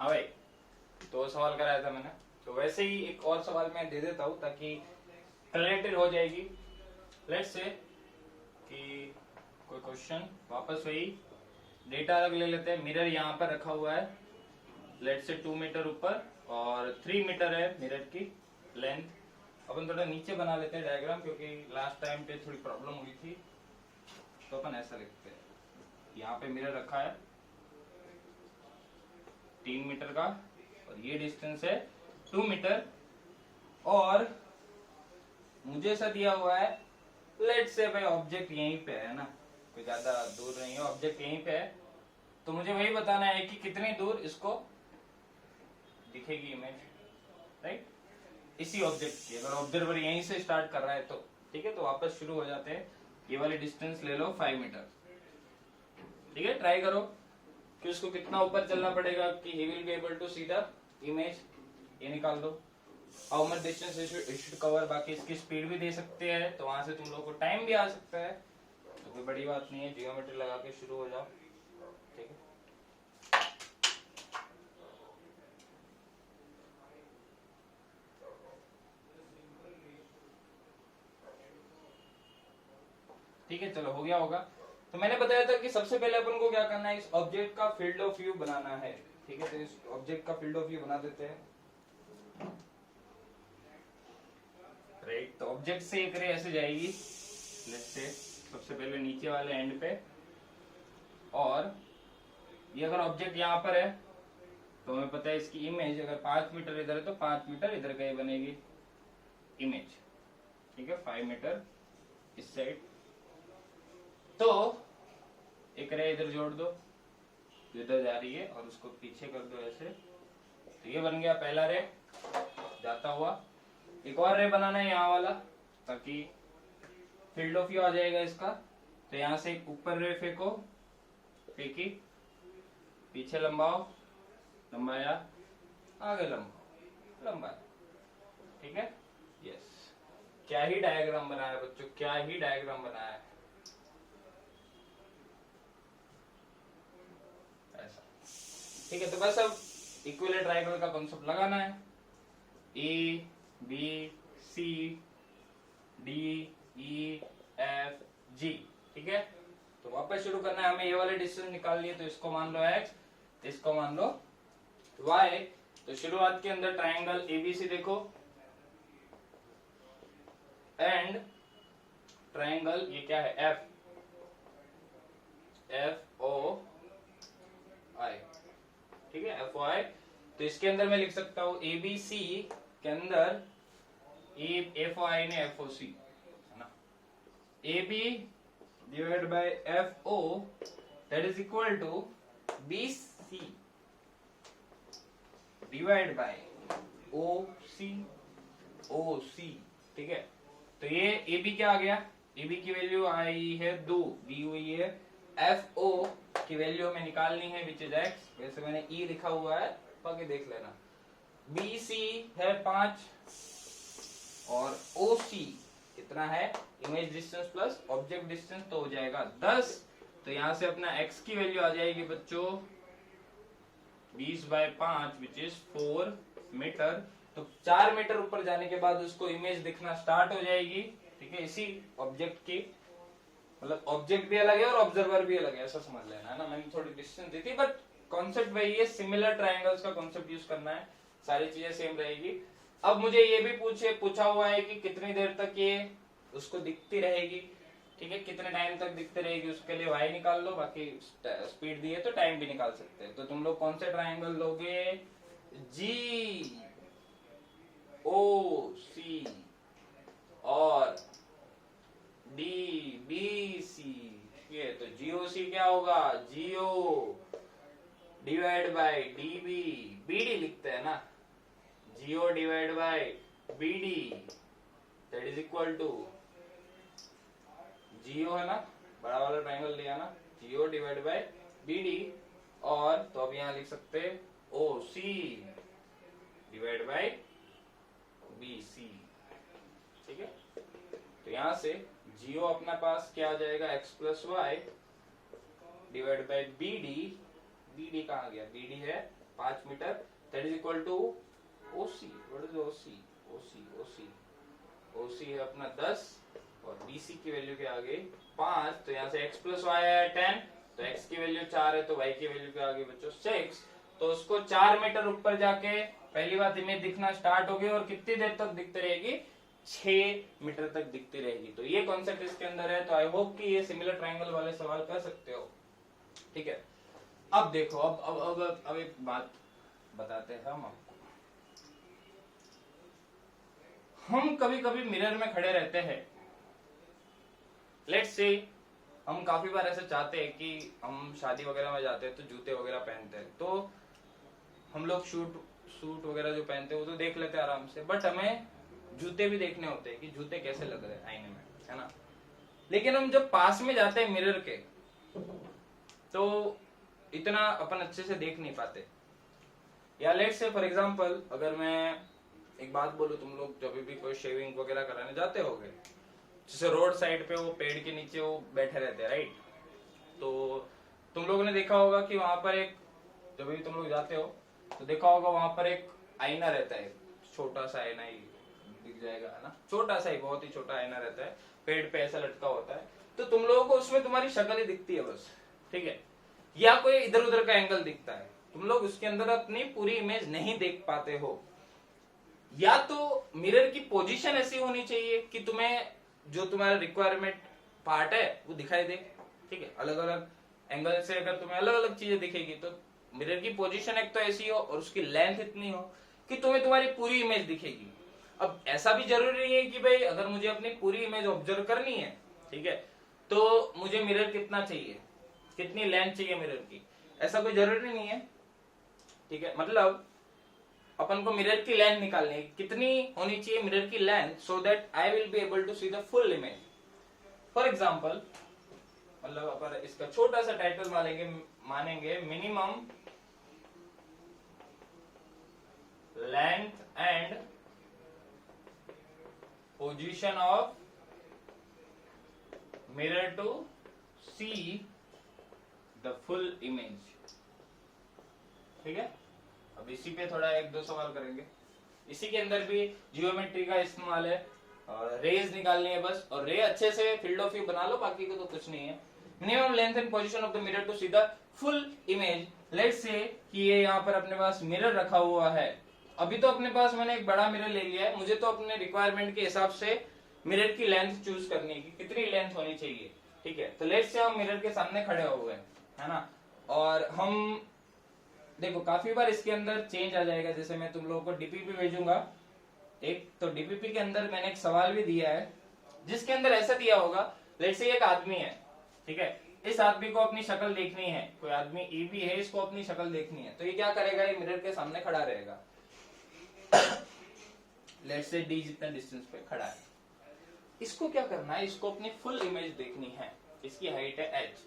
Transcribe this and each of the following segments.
हाँ भाई, दो सवाल कराया था मैंने, तो वैसे ही एक और सवाल मैं दे देता हूँ ताकि क्लैरिटी हो जाएगी। लेट्स से कि कोई क्वेश्चन, वापस वही डेटा अलग ले लेते हैं। मिरर यहाँ पर रखा हुआ है, लेट्स से 2 मीटर ऊपर और 3 मीटर है मिरर की लेंथ। अपन थोड़ा नीचे बना लेते हैं डायग्राम, क्योंकि लास्ट टाइम पे थोड़ी प्रॉब्लम हुई थी। तो अपन ऐसा लिखते हैं, यहाँ पे मिरर रखा है 3 मीटर का और ये डिस्टेंस है 2 मीटर, और मुझे ऐसा दिया हुआ है, लेट्स से भाई ऑब्जेक्ट यहीं पे है ना, कोई ज्यादा दूर नहीं है, ऑब्जेक्ट यहीं पे है। तो मुझे वही बताना है कि कितनी दूर इसको दिखेगी इमेज, राइट, इसी ऑब्जेक्ट की। अगर ऑब्जर्वर यहीं से स्टार्ट कर रहा है तो ठीक है, तो वापस शुरू हो जाते हैं। ये वाली डिस्टेंस ले लो 5 मीटर, ठीक है। ट्राई करो कि उसको कितना ऊपर चलना पड़ेगा कि he will be able to see the image. ये निकाल दो, how much distance it should cover. बाकी इसकी स्पीड भी दे सकते हैं, तो वहां से तुम लोगों को टाइम भी आ सकता है, तो कोई बड़ी बात नहीं है। जियोमेट्री लगा के शुरू हो जाओ, ठीक है। ठीक है, चलो हो गया होगा। तो मैंने बताया था कि सबसे पहले अपन को क्या करना है, इस ऑब्जेक्ट का फील्ड ऑफ व्यू बनाना है, ठीक है। तो इस ऑब्जेक्ट का फील्ड ऑफ व्यू बना देते हैं, राइट। तो ऑब्जेक्ट से एक रे ऐसे जाएगी, लेट्स से सबसे पहले नीचे वाले एंड पे, और ये अगर ऑब्जेक्ट यहाँ पर है तो हमें पता है इसकी इमेज अगर 5 मीटर इधर है तो 5 मीटर इधर कहीं बनेगी इमेज, ठीक है। 5 मीटर इस साइड, तो एक रे इधर जोड़ दो जो इधर जा रही है और उसको पीछे कर दो ऐसे, तो ये बन गया पहला रे जाता हुआ। एक और रे बनाना है यहाँ वाला, ताकि फील्ड ऑफ व्यू आ जाएगा इसका। तो यहाँ से एक ऊपर रे फेंको, फेंकी, पीछे लंबाओ, लंबाया, आगे लंबाओ, लंबाया, ठीक है। यस, क्या ही डायग्राम बनाया बच्चों, क्या ही डायग्राम बनाया है ऐसा, ठीक है। तो बस अब इक्विलेटरल ट्रायंगल का कॉन्सेप्ट लगाना है। A B C D E F G, ठीक है। तो वापस शुरू करना है हमें। ये वाले डिस्टेंस निकाल लिए, तो इसको मान लो x, इसको मान लो y। तो शुरुआत के अंदर ट्रायंगल एबीसी देखो, एंड ट्रायंगल ये क्या है, एफ, एफ ओ आई, ठीक है, एफ ओ आई। तो इसके अंदर मैं लिख सकता हूं एबीसी के अंदर एफ ओ आई ने एफ ओ सी, है ना, A B divide by F O, that is equal to B C divide by O C, O C, ठीक है। तो ये ए बी क्या आ गया, ए बी की वैल्यू आई है 2, दी हुई है। एफ ओ की वैल्यू हमें निकालनी है विच इज एक्स, वैसे मैंने ई लिखा हुआ है, बाकी देख लेना। बी सी है 5 और ओ सी कितना है, image distance plus object distance, तो हो जाएगा 10। तो यहां से अपना x की वैल्यू आ जाएगी बच्चों 20/5 विच इज 4 मीटर। तो 4 मीटर ऊपर जाने के बाद उसको इमेज दिखना स्टार्ट हो जाएगी, ठीक है, इसी ऑब्जेक्ट की। मतलब ऑब्जेक्ट भी अलग है और ऑब्जर्वर भी अलग है, ऐसा समझ लेना, है ना। मैंने थोड़ी डिस्टेंस दी थी, बट कॉन्सेप्ट वही है, सिमिलर ट्रायंगल्स का कॉन्सेप्ट यूज करना है, सारी चीजें सेम रहेगी। अब मुझे ये भी पूछा हुआ है कि कितनी देर तक ये उसको दिखती रहेगी, ठीक है, कितने टाइम तक दिखती रहेगी, उसके लिए y निकाल लो, बाकी स्पीड दी है तो टाइम भी निकाल सकते हैं। तो तुम लोग कौन से ट्रायंगल लोगे, जी ओ सी और डी बी सी, ये तो जीओ सी क्या होगा, G O divide by D B, B D लिखते हैं ना, G O divide by B D, that is equal to G O, है ना, बड़ा वाला ट्रायंगल लिया ना, जीओ डिवाइड बाय बीडी, और तो अब यहां लिख सकते ओ सी डिवाइड बाय बी सी, ठीक है। तो यहां से जीओ अपना पास क्या आ जाएगा, X plus Y divide by B D, B D कहाँ गया, बी डी है 5 metre, that is equal to O C. What is O C? O C O C O C है अपना 10 और बीसी की वैल्यू के आगे 5, तो यहाँ से x प्लस वाई है 10, तो x की वैल्यू 4 है तो y की वैल्यू के आगे बच्चों 6, तो उसको 4 मीटर ऊपर जाके पहली बात इमेज दिखना स्टार्ट होगी और कितनी देर तक दिखती रहेगी? 6 मीटर तक दिखती रहेगी। तो ये कॉन्सेप्ट इसके अंदर है। तो आई होप कि ये सिमिलर ट्रायंगल वाले सवाल कर सकते हो। ठीक है, अब देखो, अब एक बात बताते हैं हम आपको। हम कभी कभी मिरर में खड़े रहते हैं, लेट्स से हम काफी बार ऐसे चाहते हैं कि हम शादी वगैरह में जाते हैं तो जूते वगैरह पहनते हैं, तो हम लोग सूट वगैरह जो पहनते हैं वो तो देख लेते हैं आराम से, बट हमें जूते भी देखने होते हैं कि जूते कैसे लग रहे हैं आईने में, है ना। लेकिन हम जब पास में जाते हैं मिरर के तो इतना अपन अच्छे से देख नहीं पाते। या लेट्स से फॉर एग्जांपल अगर मैं एक बात बोलूं, तुम लोग जब भी कोई शेविंग वगैरह कराने जाते होगे, जैसे रोड साइड पे वो पेड़ के नीचे वो बैठे रहते हैं, राइट, तो तुम लोगों ने देखा होगा कि वहां पर एक, जब भी तुम लोग जाते हो तो देखा होगा वहां पर एक आईना रहता है, छोटा सा आईना ही दिख जाएगा, है ना, छोटा सा ही, बहुत ही छोटा आईना रहता है, पेड़ पे ऐसा लटका होता है, तो तुम लोगों को उसमें तुम्हारी शक्ल ही दिखती है बस, ठीक है, या कोई इधर उधर का एंगल दिखता है, तुम लोग उसके अंदर अपनी पूरी इमेज नहीं देख पाते हो। या तो मिरर की पोजीशन ऐसी होनी चाहिए कि तुम्हें जो तुम्हारा रिक्वायरमेंट पार्ट है वो दिखाई दे, ठीक है, अलग अलग एंगल से अगर तुम्हें अलग अलग चीजें दिखेगी तो मिरर की पोजीशन एक तो ऐसी हो और उसकी लेंथ इतनी हो कि तुम्हें तुम्हारी पूरी इमेज दिखेगी। अब ऐसा भी जरूरी नहीं है कि भाई अगर मुझे अपनी पूरी इमेज ऑब्जर्व करनी है, ठीक है, तो मुझे मिरर कितना चाहिए, कितनी लेंथ चाहिए मिरर की, ऐसा कोई जरूरी नहीं है, ठीक है। मतलब अपन को मिरर की लेंथ निकालनी है, कितनी होनी चाहिए मिरर की length, so that I will be able to see the full image. For example, मतलब अपन इसका छोटा सा टाइटल मानेंगे minimum length and position of mirror to see the full image, ठीक है। अब इसी पे थोड़ा एक दो सवाल करेंगे। इसी के अंदर भी जियोमेट्री का इस्तेमाल है, रेज निकालनी है बस, और रे अच्छे से फील्ड ऑफ व्यू बना लो, बाकी को तो कुछ नहीं है। Minimum length and position of the mirror to see the full image. Let's say कि ये यहाँ पर अपने पास मिरर रखा हुआ है, अभी तो अपने पास मैंने एक बड़ा मिरर ले लिया है, मुझे तो अपने रिक्वायरमेंट के हिसाब से मिरर की लेंथ चूज करनी है कि कितनी लेंथ होनी चाहिए, ठीक है। तो लेट्स से हम मिरर के सामने खड़े हो गए, है ना, और हम देखो काफी बार इसके अंदर चेंज आ जाएगा। जैसे मैं तुम लोगों को डीपीपी भेजूंगा एक, तो डीपीपी के अंदर मैंने एक सवाल भी दिया है जिसके अंदर ऐसा दिया होगा, लेट्स से एक आदमी है, ठीक है, इस आदमी को अपनी शक्ल देखनी है, कोई आदमी ई भी है, इसको अपनी शक्ल देखनी है, तो ये क्या करेगा, ये मिरर के सामने खड़ा रहेगा, लेट्स से डी जितना डिस्टेंस पे खड़ा है। इसको क्या करना है, इसको अपनी फुल इमेज देखनी है। इसकी हाइट है h,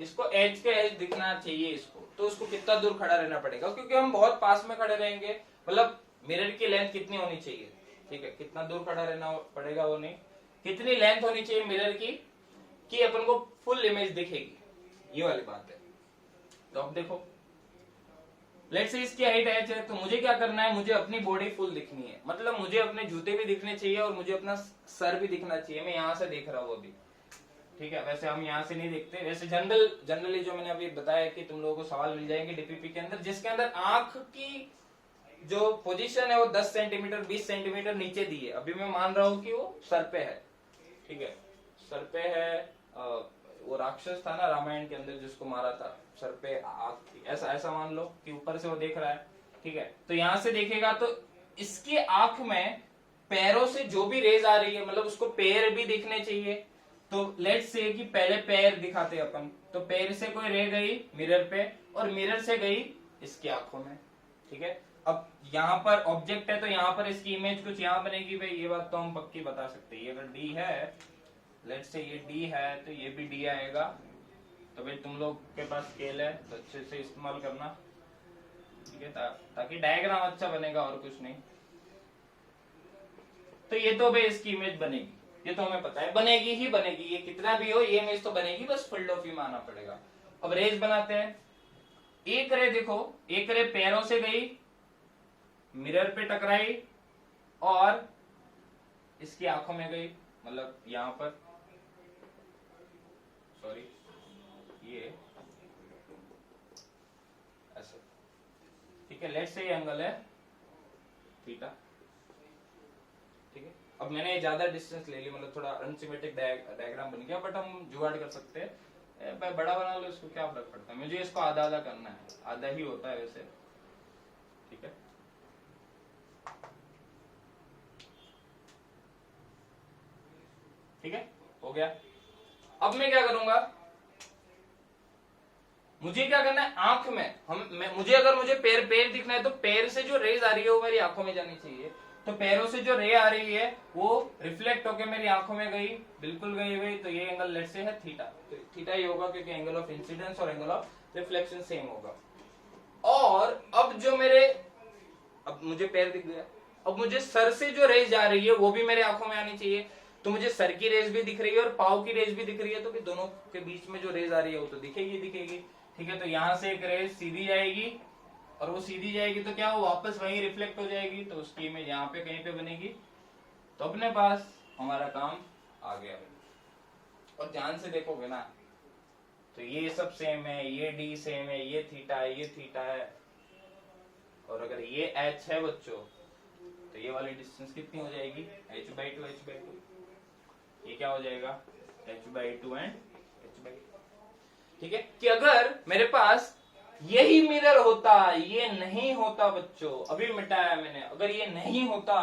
इसको एज के एज दिखना चाहिए इसको, तो उसको कितना दूर खड़ा रहना पड़ेगा, क्योंकि हम बहुत पास में खड़े रहेंगे, मतलब मिरर की लेंथ कितनी होनी चाहिए, ठीक है, कितना दूर खड़ा रहना पड़ेगा वो नहीं, कितनी लेंथ होनी चाहिए मिरर की कि अपन को फुल इमेज दिखेगी, ये वाली बात है। तो अब देखो, लेट्स से इसकी हाइट एच है, तो मुझे क्या करना है, मुझे अपनी बॉडी फुल दिखनी है, मतलब मुझे अपने जूते भी दिखने चाहिए और मुझे अपना सर भी दिखना चाहिए। मैं यहाँ से देख रहा हूँ अभी, ठीक है, वैसे हम यहाँ से नहीं देखते, वैसे जनरली जो मैंने अभी बताया कि तुम लोगों को सवाल मिल जाएंगे डीपीपी के अंदर जिसके अंदर आंख की जो पोजीशन है वो 10 सेंटीमीटर 20 सेंटीमीटर नीचे दी है। अभी मैं मान रहा हूँ कि वो सर पे है, ठीक है, सर पे है। वो राक्षस था ना रामायण के अंदर जिसको मारा था, सर पे आंख थी, ऐसा मान लो कि ऊपर से वो देख रहा है, ठीक है। तो यहाँ से देखेगा तो इसकी आंख में पैरों से जो भी रेज आ रही है, मतलब उसको पैर भी दिखने चाहिए, तो लेट्स से कि पहले पैर दिखाते अपन, तो पैर से कोई रे गई मिरर पे और मिरर से गई इसकी आंखों में, ठीक है। अब यहाँ पर ऑब्जेक्ट है तो यहाँ पर इसकी इमेज कुछ यहाँ बनेगी भाई, ये बात तो हम पक्की बता सकते हैं। ये अगर डी है, लेट्स से ये डी है, तो ये भी डी आएगा। तो भाई तुम लोग के पास स्केल है तो अच्छे से इस्तेमाल करना, ठीक है, ताकि डायग्राम अच्छा बनेगा और कुछ नहीं। तो ये तो भाई इसकी इमेज बनेगी, ये तो हमें पता है, बनेगी ही बनेगी, ये कितना भी हो ये इमेज तो बनेगी, बस फील्ड ऑफ व्यू में आना पड़ेगा। अब रेज बनाते हैं, एक रे देखो, एक रे पैरों से गई, मिरर पे टकराई और इसकी आंखों में गई, मतलब यहां पर, सॉरी ये ऐसे, ठीक है। लेट्स से ये एंगल है थीटा, ठीक है। अब मैंने ये ज्यादा डिस्टेंस ले ली, मतलब थोड़ा अनसिमेट्रिक डायग्राम बन गया, बट हम जुगाड़ कर सकते हैं। भाई बड़ा बना लो, इसको क्या फर्क पड़ता है, मुझे इसको आधा आधा करना है, आधा ही होता है वैसे, ठीक है। ठीक है, हो गया। अब मैं क्या करूंगा, मुझे क्या करना है, आंख में मुझे अगर मुझे पैर दिखना है तो पैर से जो रेज आ रही है वो मेरी आंखों में जानी चाहिए। तो पैरों से जो रे आ रही है वो रिफ्लेक्ट होकर मेरी आंखों में गई, बिल्कुल गई, तो ये एंगल लेट से है थीटा, तो थीटा ही होगा क्योंकि एंगल ऑफ इंसिडेंस और एंगल ऑफ रिफ्लेक्शन सेम होगा। और अब अब मुझे पैर दिख गया, अब मुझे सर से जो रेज आ रही है वो भी मेरे आंखों में आनी चाहिए। तो मुझे सर की रेज भी दिख रही है और पाव की रेज भी दिख रही है, तो दोनों के बीच में जो रेज आ रही है वो तो दिखेगी। ठीक है, तो यहां से एक रेज सीधी जाएगी और वो सीधी जाएगी तो क्या, वो वापस वहीं रिफ्लेक्ट हो जाएगी, तो उसकी इमेज यहाँ पे कहीं पे बनेगी। तो अपने पास हमारा काम आ गया। और ध्यान से देखोगे ना तो ये सब सेम है, ये डी सेम है, ये थीटा है, ये थीटा है, और अगर ये एच है बच्चों तो ये वाली डिस्टेंस कितनी हो जाएगी, h/2। ये क्या हो जाएगा, h/2 एंड h/2। ठीक है, कि अगर मेरे पास यही मिरर होता, ये नहीं होता बच्चों, अभी मिटाया मैंने, अगर ये नहीं होता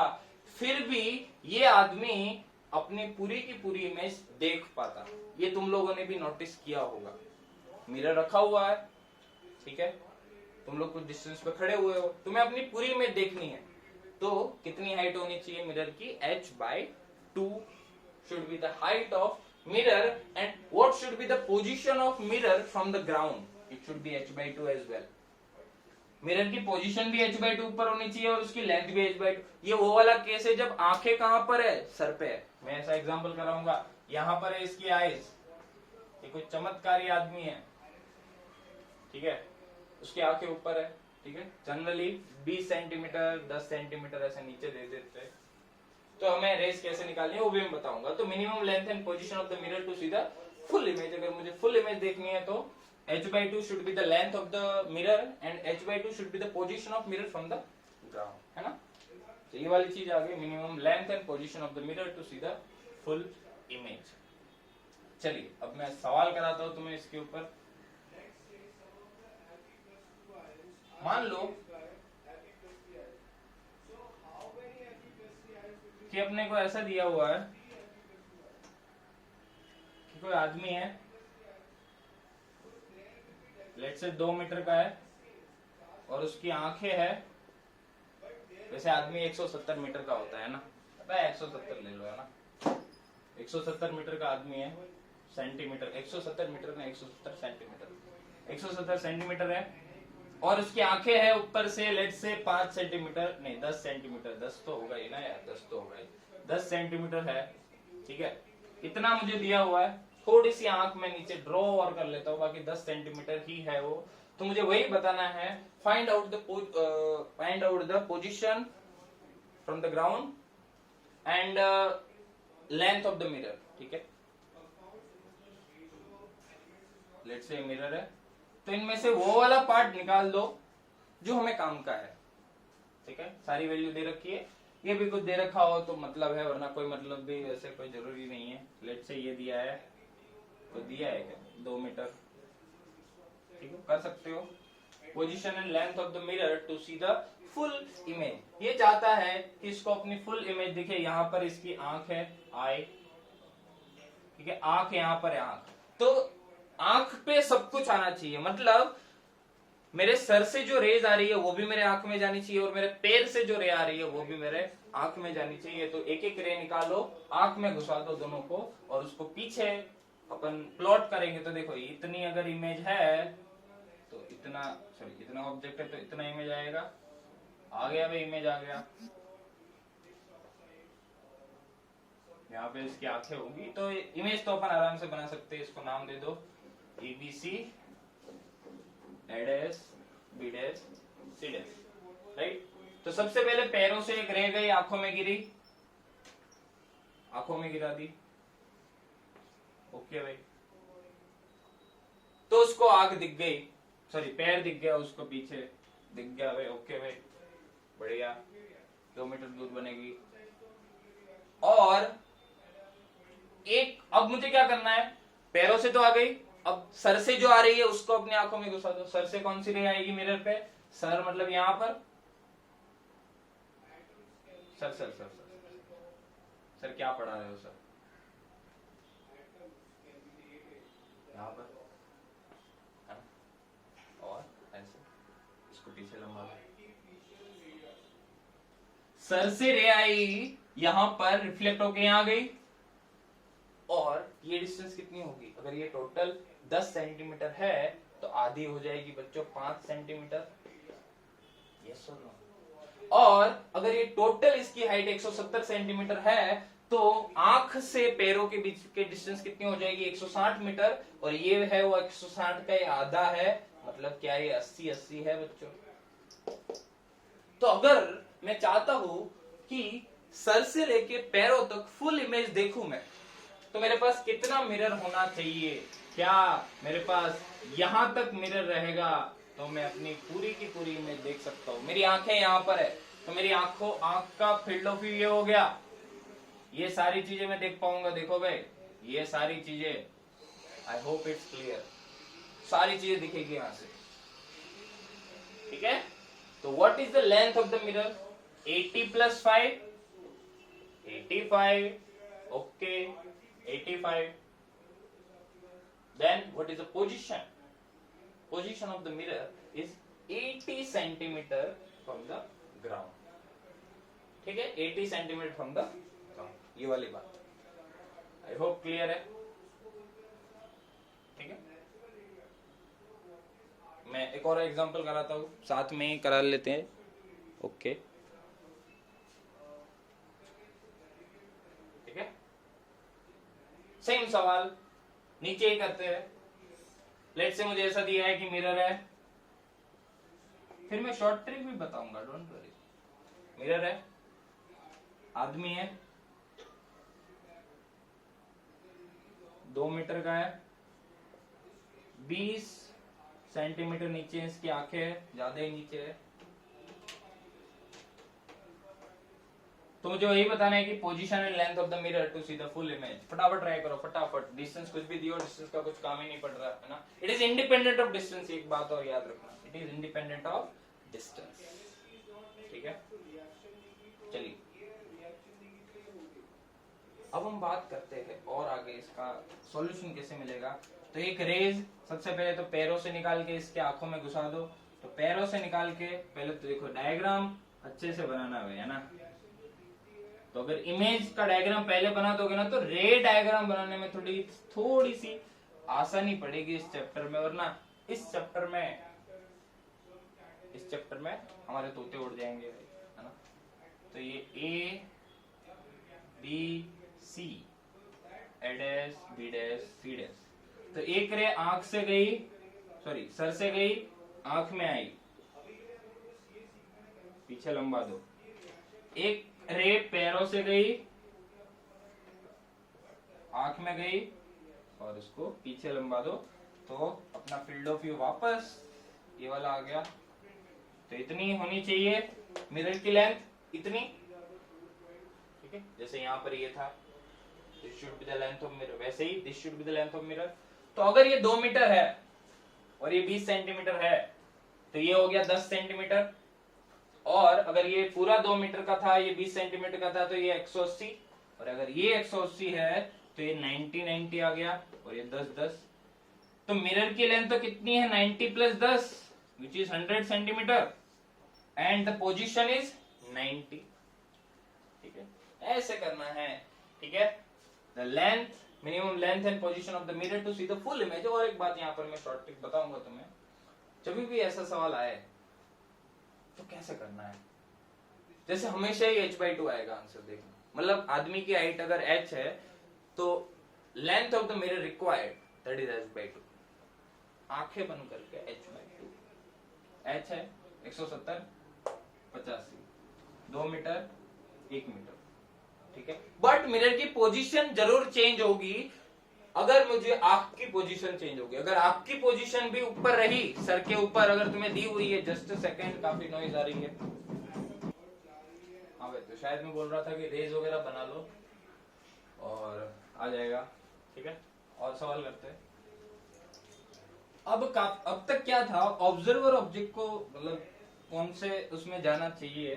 फिर भी ये आदमी अपनी पूरी की पूरी इमेज देख पाता। ये तुम लोगों ने भी नोटिस किया होगा, मिरर रखा हुआ है, ठीक है, तुम लोग कुछ डिस्टेंस पे खड़े हुए हो, तुम्हें अपनी पूरी इमेज देखनी है, तो कितनी हाइट होनी चाहिए मिरर की, h/2 should be the height of mirror, and what should be the position of mirror from the ground, it should be h/2 as well। Mirror की पोजीशन भी h/2 ऊपर होनी चाहिए और उसकी लेंथ भी h/2। ये वो वाला केस है जब आंखें कहां पर है, सर पे है। मैं ऐसा एग्जांपल कराऊंगा, यहां पर है इसकी आईज, ये कोई चमत्कारी आदमी है, ठीक है, उसकी आंखें ऊपर है, ठीक है, जनरली 20 सेंटीमीटर 10 सेंटीमीटर ऐसे नीचे दे देते हैं। तो हमें रेस कैसे निकालनी है वो भी मैं बताऊंगा। तो minimum length and position of the mirror to see the full image, अगर मुझे फुल इमेज देखनी है तो h/2 should be the length of the mirror and h/2 should be the position of mirror from the ground, है ना। तो ये वाली चीज आ गई, minimum length and position of the mirror to see the full image. चलिए अब मैं सवाल कराता हूं तुम्हें इसके ऊपर। मान लो कि अपने को ऐसा दिया हुआ है कि कोई आदमी है, लेट्स से 2 मीटर का है और उसकी आंखें है, वैसे आदमी 170 मीटर का होता है ना, 170 ले लो, है ना, 170 मीटर का आदमी है, सेंटीमीटर 170 मीटर ना 170 सेंटीमीटर, 170 सेंटीमीटर है और उसकी आंखें है ऊपर से लेट्स से 5 सेंटीमीटर नहीं 10 सेंटीमीटर, 10 तो होगा ही ना यार, 10 तो होगा ही, 10 सेंटीमीटर है, ठीक है, इतना मुझे दिया हुआ है। थोड़ी सी आंख में नीचे ड्रॉ और कर लेता हूँ, बाकी 10 सेंटीमीटर ही है वो। तो मुझे वही बताना है, find out the position from the ground and length of the mirror, ठीक है। लेट्स से मिरर है, तो इनमें से वो वाला पार्ट निकाल दो जो हमें काम का है, ठीक है, सारी वैल्यू दे रखी है, ये भी कुछ दे रखा हो तो मतलब है, वरना कोई मतलब भी वैसे कोई जरूरी नहीं है। लेट्स से ये दिया है, तो दिया है क्या 2 मीटर, ठीक है, कर सकते हो। Position and length of the mirror to see the full image, ये चाहता है कि इसको अपनी फुल इमेज दिखे। यहाँ पर इसकी आंख है, आई, ठीक है, आंख यहाँ पर है, आंख, तो आंख पे सब कुछ आना चाहिए, मतलब मेरे सर से जो रेज आ रही है वो भी मेरे आंख में जानी चाहिए और मेरे पैर से जो रे आ रही है वो भी मेरे आंख में जानी चाहिए। तो एक एक रे निकालो, आंख में घुसा दो दोनों को और उसको पीछे अपन प्लॉट करेंगे। तो देखो इतनी अगर इमेज है तो इतना ऑब्जेक्ट है तो इतना इमेज आएगा, आ गया भाई, इमेज आ गया, यहाँ पे इसकी आंखें होंगी, तो इमेज तो अपन आराम से बना सकते हैं। इसको नाम दे दो ABC A dash B dash C dash, right. तो सबसे पहले पैरों से एक रह गई, आंखों में गिरी, आंखों में गिरा दी, ओके भाई। तो उसको आंख दिख गई, सॉरी पैर दिख गया, उसको पीछे दिख गया भाई, ओके भाई, बढ़िया, 2 मीटर दूर बनेगी। और एक, अब मुझे क्या करना है, पैरों से तो आ गई, अब सर से जो आ रही है उसको अपनी आंखों में घुसा दो। सर से कौन सी रे आएगी मिरर पे, सर मतलब यहां पर, sir sir sir sir sir क्या पढ़ा रहे हो सर, यहां पर, और ऐसे इसको पीछे लंबा, सर से रे आई, यहां पर रिफ्लेक्ट होके यहां गई, और ये डिस्टेंस कितनी होगी, अगर ये टोटल 10 सेंटीमीटर है तो आधी हो जाएगी बच्चों 5 सेंटीमीटर, यस और नो। और अगर ये टोटल इसकी हाइट 170 सेंटीमीटर है तो आंख से पैरों के बीच के डिस्टेंस कितनी हो जाएगी, 160 मीटर, और ये है वो 160 का ये आधा है, मतलब क्या ये 80-80 है बच्चों। तो अगर मैं चाहता हूं कि सर से लेके पैरों तक फुल इमेज देखूं मैं, तो मेरे पास कितना मिरर होना चाहिए, क्या मेरे पास यहां तक मिरर रहेगा तो मैं अपनी पूरी की पूरी इमेज देख सकता हूं। मेरी आंखें यहां पर है तो मेरी आंख का फील्ड ऑफ व्यू ये हो गया, ये सारी चीजें मैं देख पाऊंगा, देखो भाई ये सारी चीजें, आई होप इट्स क्लियर, सारी चीजें दिखेगी यहां से, ठीक है। तो what is the length of the mirror, 80 + 5, 85, okay 85। Then what is the position? Position of the mirror is 80 centimeter from the ground. ठीक है, 80 centimeter from the ground, ये वाली बात आई होप क्लियर है, ठीक है। मैं एक और एग्जांपल कराता हूँ, साथ में ही करा लेते हैं, ओके ठीक है। सेम सवाल नीचे ही करते हैं। लेट से मुझे ऐसा दिया है कि मिरर है, फिर मैं शॉर्ट ट्रिक भी बताऊंगा, डोंट वरी। मिरर है, आदमी है, 2 मीटर का है, 20 सेंटीमीटर नीचे इसकी आंखें है, ज्यादा ही नीचे है। तो मुझे वही बताना है कि position and length of the mirror to see the full image. फटाफट ट्राई करो, फटाफट, डिस्टेंस कुछ भी दियो, डिस्टेंस का कुछ काम ही नहीं पड़ रहा है ना। It is independent of distance, एक बात और याद रखना, it is independent of distance, ठीक है। चलिए अब हम बात करते हैं और आगे इसका सॉल्यूशन कैसे मिलेगा। तो एक रेज सबसे पहले तो पैरों से निकाल के इसके आंखों में घुसा दो। तो पैरों से निकाल के पहले तो देखो डायग्राम अच्छे से बनाना है ना। तो अगर इमेज का डायग्राम पहले बना दोगे ना तो रे डायग्राम बनाने में थोड़ी सी आसानी पड़ेगी इस चैप्टर में, वरना इस चैप्टर में हमारे तोते उड़ जाएंगे, है ना। तो ये A B C, A dash B dash C dash. तो एक रे आंख से गई, सॉरी सर से गई, आंख में आई, पीछे लंबा दो। एक रे पैरों से गई, आंख में गई, और उसको पीछे लंबा दो। तो अपना फील्ड ऑफ व्यू वापस ये वाला आ गया। तो इतनी होनी चाहिए मिरर की लेंथ, इतनी, ठीक है। जैसे यहाँ पर ये था, this should be the length of mirror, वैसे ही this should be the length of mirror. तो अगर ये 2 मीटर है और ये 20 सेंटीमीटर है तो ये हो गया 10 सेंटीमीटर। और अगर ये पूरा 2 मीटर का था, ये 20 सेंटीमीटर का था, तो ये 180। और अगर ये 180 है तो ये 90 आ गया, और ये 10 तो मिरर की लेंथ तो कितनी है, 90 + 10 which is 100 centimetre, and the position is 90, ठीक है। ऐसे करना है, ठीक है। The length, minimum length and position of the mirror to see the full image. और एक बात यहाँ पर मैं शॉर्ट ट्रिक बताऊंगा तुम्हें, जब भी ऐसा सवाल आए तो कैसे करना है। जैसे हमेशा ही h/2 आएगा आंसर, देखना मतलब आदमी की हाइट अगर h है तो length of the mirror required that is h/2, आंखें बंद करके h/2, h है 170 85, 2 मीटर 1 मीटर, ठीक है। बट मिरर की पोजीशन जरूर चेंज होगी अगर मुझे आंख की पोजीशन चेंज होगी। अगर आंख की पोजीशन भी ऊपर रही, सर के ऊपर अगर तुम्हें दी हुई है, जस्ट सेकंड, काफी नॉइज आ रही है। हाँ भाई, तो शायद मैं बोल रहा था कि रेज वगैरह बना लो और आ जाएगा, ठीक है। और सवाल करते हैं। अब तक क्या था, ऑब्जर्वर ऑब्जेक्ट को मतलब कौन से उसमें जाना चाहिए,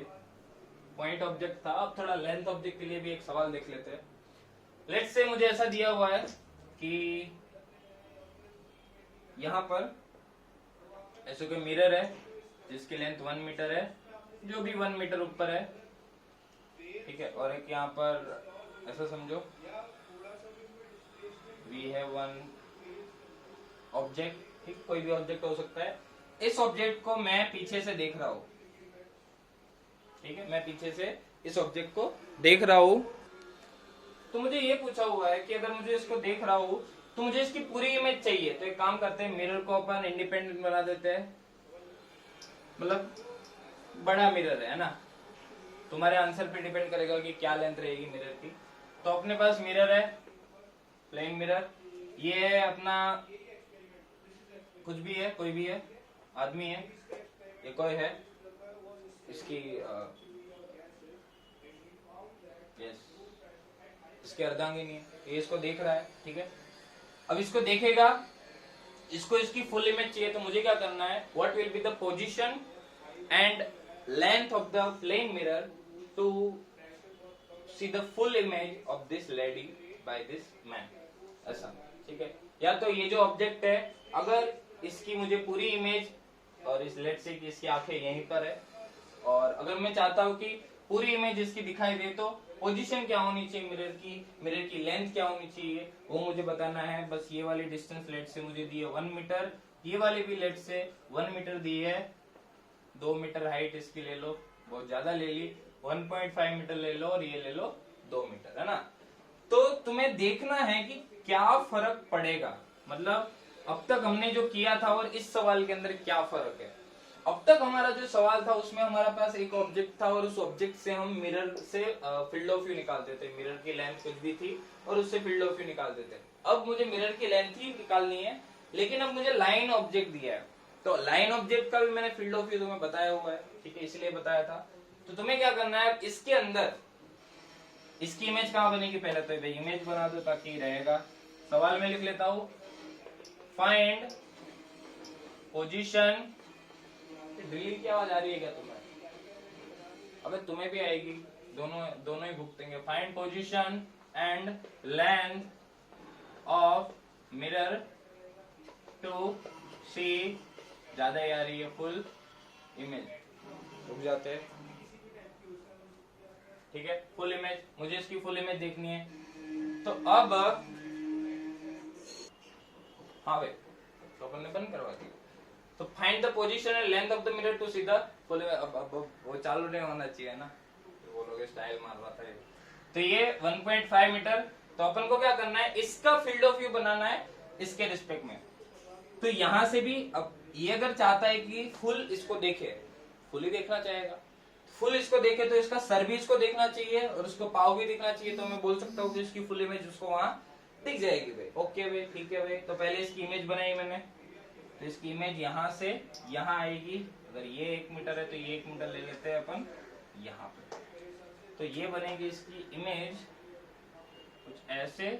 पॉइंट ऑब्जेक्ट था। अब थोड़ा लेंथ ऑब्जेक्ट के लिए भी एक सवाल देख लेते हैं। लेट्स से मुझे ऐसा दिया हुआ है कि यहां पर ऐसे कोई मिरर है जिसकी लेंथ 1 मीटर है, जो भी 1 मीटर ऊपर है, ठीक है। और एक यहाँ पर ऐसा समझो वी हैव वन ऑब्जेक्ट, ठीक, कोई भी ऑब्जेक्ट हो सकता है। इस ऑब्जेक्ट को मैं पीछे से देख रहा हूं, ठीक है, मैं पीछे से इस ऑब्जेक्ट को देख रहा हूं। तो मुझे ये पूछा हुआ है कि अगर मुझे इसको देख रहा हूं तो मुझे इसकी पूरी इमेज चाहिए। तो एक काम करते हैं, मिरर को अपन इंडिपेंडेंट बना देते हैं, मतलब बड़ा मिरर है ना। तुम्हारे आंसर पे डिपेंड करेगा कि क्या लेंथ रहेगी मिरर की। तो अपने पास मिरर है, प्लेन मिरर, ये है अपना, कुछ भी है, कोई भी है, आदमी है, ये कोई है, इसकी यस, इसके अर्धांगिनी है, ये इसको देख रहा है, ठीक है। अब इसको देखेगा, इसको इसकी फुल इमेज चाहिए, तो मुझे क्या करना है, what will be the position and length of the plane mirror to see the full image of this lady by this man, ऐसा, ठीक है। या तो ये जो ऑब्जेक्ट है, अगर इसकी मुझे पूरी इमेज, और इस लेट से कि इसकी आंखें यहीं पर है, और अगर मैं चाहता हूं कि पूरी इमेज इसकी दिखाई दे, तो पोजीशन क्या होनी चाहिए मिरर की, मिरर की लेंथ क्या होनी चाहिए, वो मुझे बताना है। बस ये वाली डिस्टेंस लेट से मुझे दी है 1 मीटर, ये वाली भी लेट से 1 मीटर दी है, 2 मीटर हाइट इसकी ले लो, बहुत ज्यादा ले ली, 1.5 मीटर ले लो, और ये ले लो 2 मीटर, है ना। तो तुम्हें देखना है कि क्या फर्क पड़ेगा, मतलब अब तक हमने जो किया था और इस सवाल के अंदर क्या फर्क है। अब तक हमारा जो सवाल था उसमें हमारे पास एक ऑब्जेक्ट था, और उस ऑब्जेक्ट से हम मिरर से फील्ड ऑफ व्यू निकालते थे, मिरर की लेंथ कुछ भी थी और उससे फील्ड ऑफ व्यू निकालते थे। अब मुझे मिरर की लेंथ ही निकालनी है, लेकिन अब मुझे लाइन ऑब्जेक्ट दिया है, तो लाइन ऑब्जेक्ट का भी मैंने फील्ड ऑफ व्यू तुम्हें बताया हुआ है, ठीक है, इसलिए बताया था। तो तुम्हें क्या करना है, इसके अंदर इसकी इमेज कहां बनेगी, पहले तो भाई इमेज बना दो ताकि रहेगा। सवाल में लिख लेता हूं, फाइंड पोजीशन, ड्रिलिंग की आवाज आ रही है क्या तुम्हें? अबे तुम्हें भी आएगी, दोनों ही भुगतेंगे। Find position and length of mirror to see, ज्यादा ही आ रही है, फुल इमेज, रुक जाते हैं, ठीक है। फुल इमेज, मुझे इसकी फुल इमेज देखनी है। तो अब हाँ भाई, तो अपन ने बंद करवा दी। तो find the position and length of the mirror to see the full, अब वो चालू नहीं होना चाहिए ना, तो बोलोगे स्टाइल मार रहा था ये। तो ये 1.5 मीटर, तो अपन को क्या करना है, इसका फील्ड ऑफ व्यू बनाना है इसके रिस्पेक्ट में। तो यहां से भी, अब ये अगर चाहता है कि फुल इसको देखे, फुल ही देखना चाहेगा, फुल इसको देखे तो इसका सर भी इसको देखना चाहिए और उसको पाव भी दिखना चाहिए। तो मैं बोल सकता हूँ कि इसकी फुल इमेज उसको वहां दिख जाएगी भाई। ओके भाई, ठीक है भाई। तो पहले इसकी इमेज बनाई मैंने, तो इसकी इमेज यहां से यहां आएगी। अगर ये 1 मीटर है तो ये 1 मीटर ले लेते हैं अपन यहाँ पे। तो ये बनेगी इसकी इमेज कुछ ऐसे,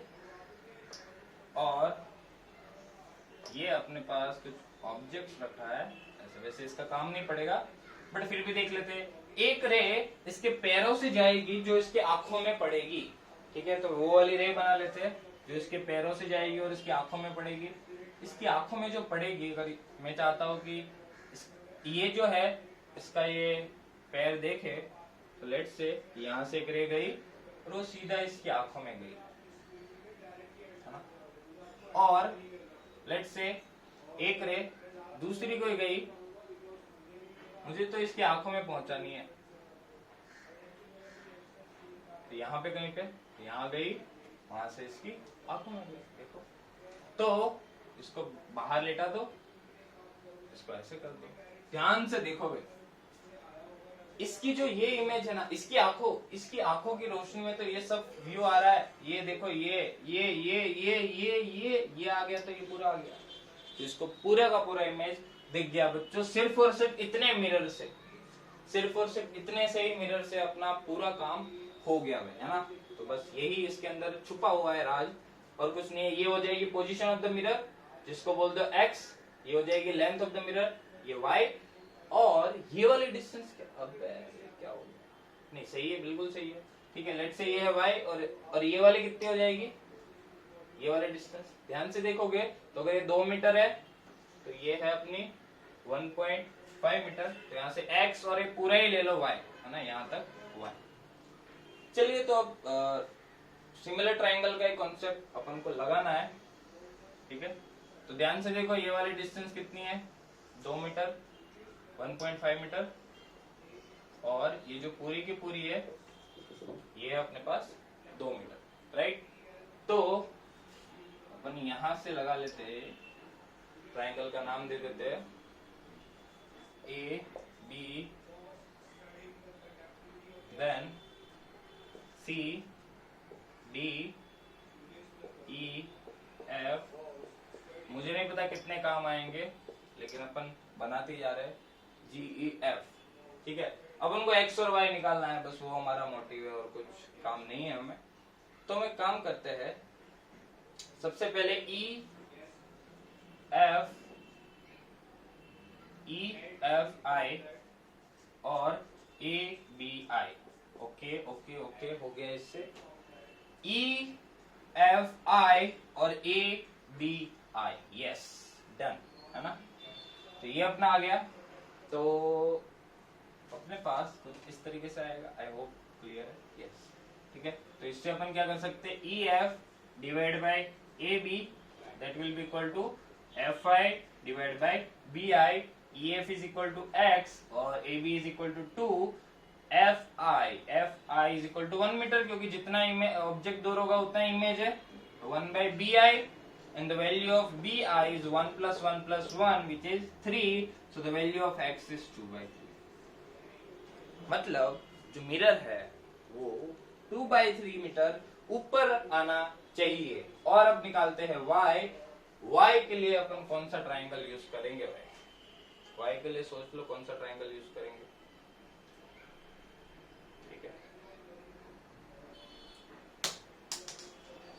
और ये अपने पास कुछ ऑब्जेक्ट रखा है ऐसे। वैसे इसका काम नहीं पड़ेगा, बट फिर भी देख लेते हैं। एक रे इसके पैरों से जाएगी जो इसके आंखों में पड़ेगी, ठीक है। तो वो वाली रे बना लेते हैं जो इसके पैरों से जाएगी और इसकी आंखों में पड़ेगी। इसकी आंखों में जो पड़ेगी, अगर मैं चाहता हूं कि ये जो है इसका ये पैर देखे, तो लेट से यहां से एक रे गई और वो सीधा इसकी आंखों में गई, है ना। और लेट से एक रे दूसरी कोई गई, मुझे तो इसकी आंखों में पहुंचानी है, तो यहाँ पे कहीं पे यहाँ गई, वहां से इसकी आंखों में गई। देखो, तो इसको बाहर लेटा दो, इसको ऐसे कर दो, ध्यान से देखोगे इसकी जो ये इमेज है ना, इसकी आंखों की रोशनी में तो ये सब व्यू आ रहा है। ये देखो ये आ गया, तो ये पूरा आ गया, तो इसको पूरा का पूरा इमेज दिख गया बच्चों। सिर्फ और सिर्फ इतने मिरर से, सिर्फ और सिर्फ इतने से ही मिरर से अपना पूरा काम हो गया है ना। तो बस यही इसके अंदर छुपा हुआ है राज, और कुछ नहीं है। ये हो जाएगी पोजीशन ऑफ द मिरर, जिसको बोल दो x, ये हो जाएगी लेंथ ऑफ द मिरर, ये y, और ये वाली डिस्टेंस क्या हो गया, नहीं सही है, बिल्कुल सही है, ठीक है। लेट से ये है y, और ये वाली कितनी हो जाएगी, ये वाली डिस्टेंस। ध्यान से देखोगे तो अगर ये 2 मीटर है तो ये है अपनी 1.5 मीटर, तो यहाँ से x और ये पूरा ही ले लो y, है ना, यहाँ तक y। चलिए तो अब सिमिलर ट्राइंगल का एक कॉन्सेप्ट अपन को लगाना है, ठीक है। तो ध्यान से देखो, ये वाली डिस्टेंस कितनी है, 2 मीटर, 1.5 मीटर, और ये जो पूरी की पूरी है ये है अपने पास 2 मीटर, राइट। तो अपन यहां से लगा लेते हैं, ट्राइंगल का नाम दे देते हैं A B, then C D E F. मुझे नहीं पता कितने काम आएंगे, लेकिन अपन बनाते जा रहे हैं जी ई एफ, ठीक है। अब उनको एक्स और वाई निकालना है, बस वो हमारा मोटिव है, और कुछ काम नहीं है हमें। तो हम एक काम करते हैं, सबसे पहले ई एफ आई और A B I. Okay okay okay, हो गया इससे ई एफ आई और A B I, yes done, है ना। तो ये अपना आ गया, तो अपने पास कुछ इस तरीके से आएगा, आई होप क्लियर है, यस, ठीक है। तो इससे अपन क्या कर सकते हैं, E F divide by A B, that will be equal to F I divide by B I. E F is equal to X और A B is equal to 2 F I is equal to 1 metre, क्योंकि जितना object दूर होगा उतना image है, 1 by B I, and the value of bi is 1 plus 1 plus 1, which is 3, so the value of x is 2 by 3। मतलब जो mirror है वो 2 by 3 मीटर ऊपर आना चाहिए। और अब निकालते हैं y के लिए अपन कौन सा ट्राइंगल यूज करेंगे भाई, y के लिए सोच लो कौन सा ट्राइंगल यूज करेंगे, ठीक है।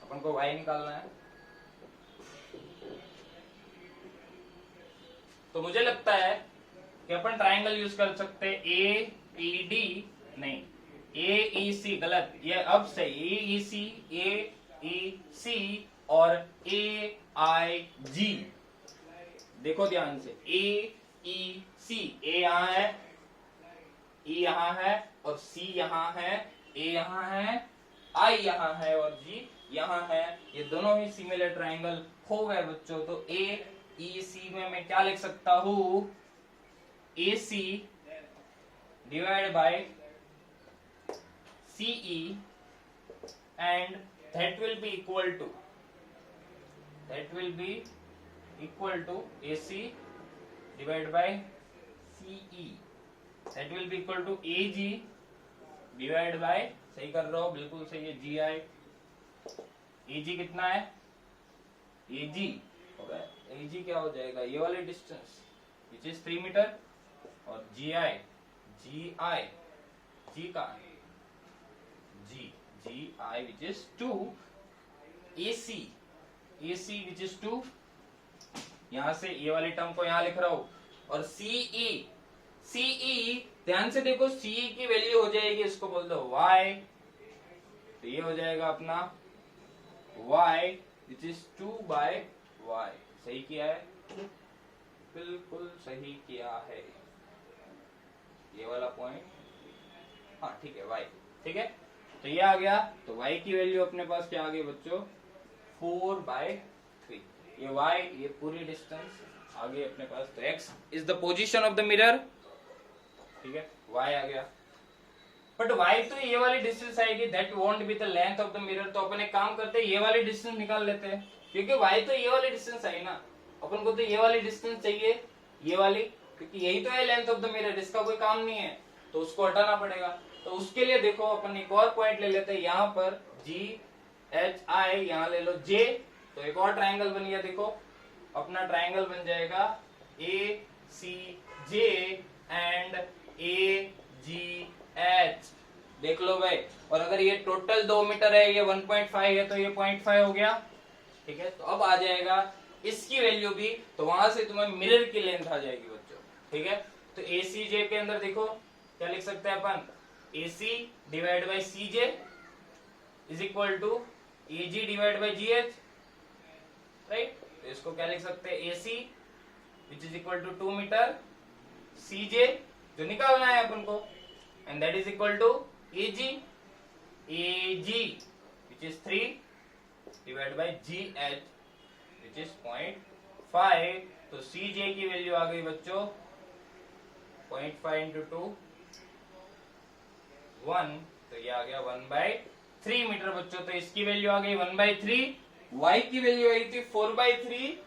अपन को y निकालना है, तो मुझे लगता है कि अपन ट्राइंगल यूज कर सकते हैं ए ई डी, नहीं ए ई सी, गलत, ये अब सही, ए ई सी और ए आई जी। देखो ध्यान से, ए ई सी, ए यहाँ है, ई यहाँ है, और सी यहाँ है, ए यहाँ है, आई यहाँ है, और जी यहाँ है। ये दोनों ही सिमिलर ट्राइंगल हो गए बच्चों। तो ए ई सी में मैं क्या लिख सकता हूं, A C divide by C E, and that will be equal to A C divide by C E, that will be equal to A G divide by, सही कर रहा हो, बिल्कुल सही है, जी आई। ए जी कितना है, ए जी होगा, ए जी क्या हो जाएगा, ये वाली डिस्टेंस विच इज 3 मीटर, और जी आई जी का जी आई विच is 2, A C which is 2, यहां से ये वाली टर्म को यहां लिख रहा हूं, और सीई ध्यान से देखो, सीई की वैल्यू हो जाएगी, इसको बोल दो y, तो ये हो जाएगा अपना y which is 2 by y। सही किया है, बिल्कुल सही किया है, ये वाला पॉइंट, हाँ ठीक है, y, ठीक है। तो ये आ गया, तो y की वैल्यू अपने पास क्या आ गई बच्चों, 4 बाय 3। ये y, ये पूरी डिस्टेंस आ गई अपने पास। तो x is the position of the mirror, ठीक है, y आ गया। बट y तो ये वाली डिस्टेंस आएगी, that won't be the length of the mirror. तो अपन एक काम करते हैं, ये वाली डिस्टेंस निकाल लेते हैं, क्योंकि y तो ये वाली डिस्टेंस आई ना, अपन को तो ये वाली डिस्टेंस चाहिए, ये वाली, क्योंकि यही तो है लेंथ ऑफ द मिरर, इसका कोई काम नहीं है तो उसको हटाना पड़ेगा। तो उसके लिए देखो अपन एक और पॉइंट ले लेते हैं, यहाँ पर जी एच आई, यहाँ ले लो जे, तो एक और ट्राइंगल बन गया। देखो अपना ट्राइंगल बन जाएगा ए सी जे एंड ए जी एच। देख लो भाई, और अगर ये टोटल 2 मीटर है, ये 1.5 है, तो ये 0.5 हो गया। ठीक है, तो अब आ जाएगा इसकी वैल्यू भी, तो वहां से तुम्हें मिरर की लेंथ आ जाएगी बच्चों। ठीक है, तो ए सी जे के अंदर देखो क्या लिख सकते हैं अपन, A C divide by C J is equal to A G divide by G H, right. तो इसको क्या लिख सकते हैं, A C which is equal to 2 metre, C J जो निकालना है अपन को, and that is equal to A G which is 3 divide by G H which is 0.5। तो सी जे की वैल्यू आ गई बच्चों 0.5 इंटू 2 1, तो ये आ गया 1/3 मीटर बच्चों। तो इसकी वैल्यू आ गई 1/3, y की वैल्यू आई थी 4/3।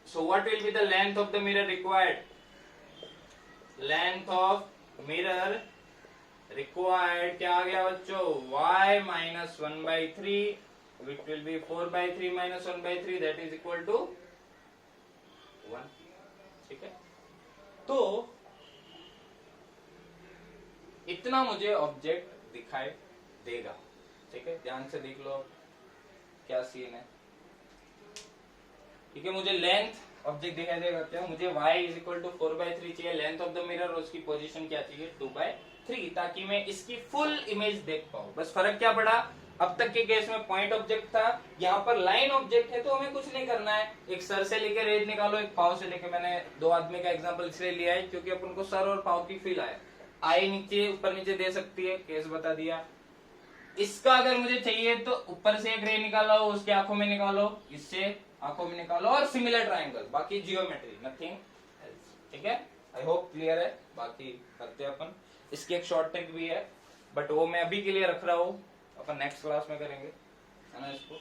So what will be the length of the mirror required, length of mirror required क्या आ गया बच्चों, y minus 1/3 which will be 4/3 minus 1/3 that is equal to 1। ठीक है, तो इतना मुझे ऑब्जेक्ट दिखाई देगा। ठीक है, ध्यान से देख लो क्या सीन है। ठीक है, मुझे लेंथ ऑब्जेक्ट दिखाई देगा क्या, मुझे y इज इक्वल टू 4/3 चाहिए लेंथ ऑफ द मिरर, और उसकी पोजीशन क्या चाहिए 2/3, ताकि मैं इसकी फुल इमेज देख पाऊं। बस फर्क क्या पड़ा, अब तक के केस में पॉइंट ऑब्जेक्ट था, यहाँ पर लाइन ऑब्जेक्ट है, तो हमें कुछ नहीं करना है। एक सर से लेकर रेज निकालो, एक पाव से लेकर, मैंने 2 आदमी का एग्जांपल इसलिए लिया है क्योंकि अपन को सर और पाव की फील आए, आई नीचे ऊपर नीचे दे सकती है, केस बता दिया। इसका अगर मुझे चाहिए तो ऊपर से एक रे निकालो, उसके आंखों में निकालो, इससे आंखों में निकालो, और सिमिलर ट्राइंगल, बाकी जियोमेट्री नथिंग एल्स। ठीक है, आई होप क्लियर है। बाकी करते हैं अपन, इसकी एक शॉर्ट ट्रिक भी है, बट वो मैं अभी के लिए रख रहा हूँ, अपन नेक्स्ट क्लास में करेंगे, है ना इसको।